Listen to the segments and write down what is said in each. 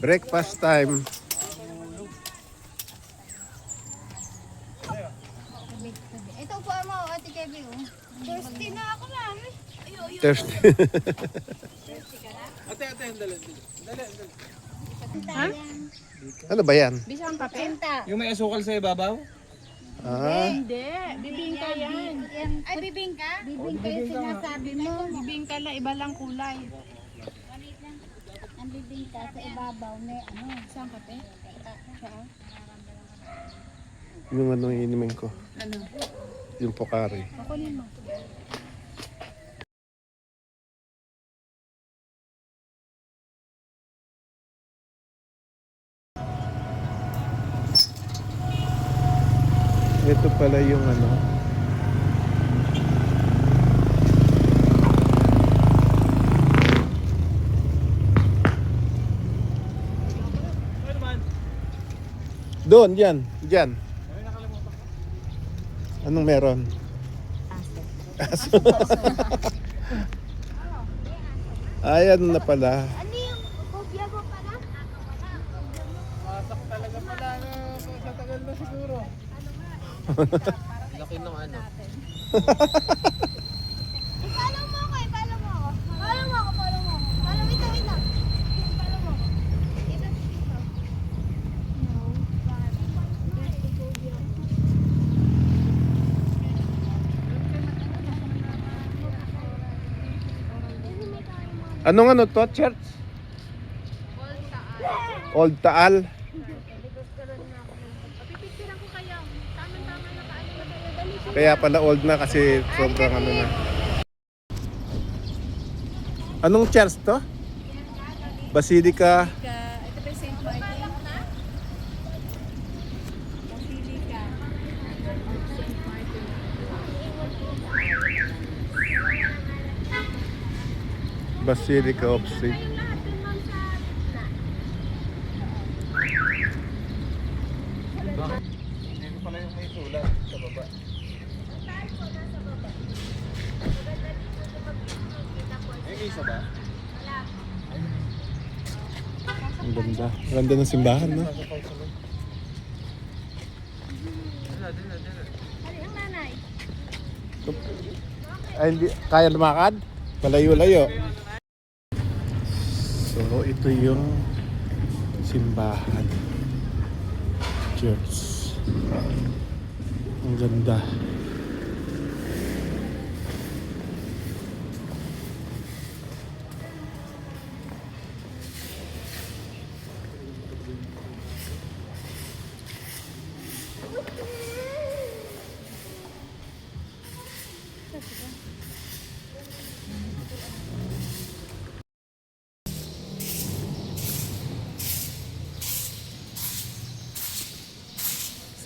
Breakfast time. Ito po mo, Ate Kevin. Thirsty na ako, mami. Thirsty. Ate, dali. Ha? Ano ba yan? Bisang kape? Yung may asukal sa ibabaw? Ah, Hindi. Bibingka yan. Ay, bibingka? Bibingka yung sinasabi mo. Bibingka na, iba lang kulay. Ang bibingka sa ibabaw may ano. Bisang kape? Saan? yung ano yung inimin ko. Ano? Yung Pocari. Kunin mo. Ito pala yung ano. Doon, diyan. Anong meron? Aso. Ayan na pala. Ano yung kopya mo pala? Masak talaga pala sa tagal na siguro. Laki ng ano. Follow mo ako eh, follow mo ako. Follow mo ako. Follow mo, ito. Follow mo ako. Ito. No. Anong ano to? Church? Old Taal. Kaya pala old na kasi sobrang ano na. Anong church to? Basilica. Ito pa yung St. Martin. Basilica. St. Martin. Basilica of St. Hindi pala yung may sulat sa baba. May isa ba? Ang ganda. Ang ganda ng simbahan, no? Dala. Ano yung nanay? Ay, hindi. Kaya lumakad? Malayo-layo. So, ito yung simbahan. Church. Ang ganda.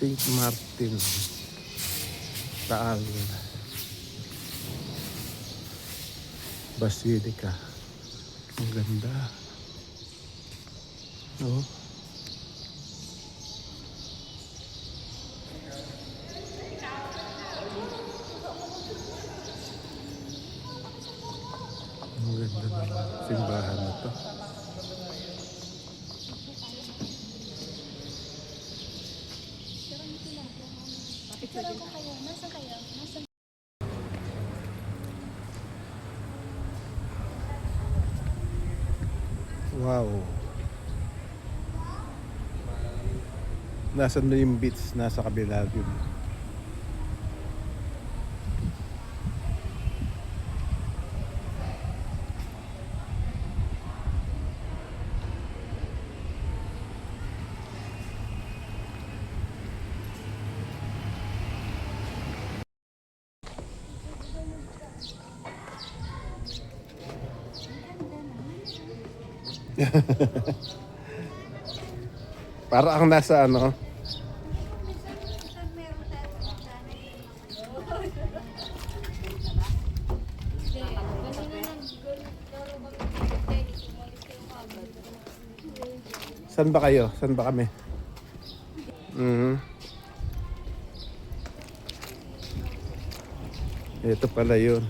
St. Martin Taal Basilica. Ang ganda. Oh. Ang ganda ng simbahan na to. Picture ko kayo. Nasaan kayo? Nasaan? Wow. Nasaan na yung beach? Nasa kabila yun. Para ang nasa ano. Saan ba kayo? Saan ba kami? Ito pala yun.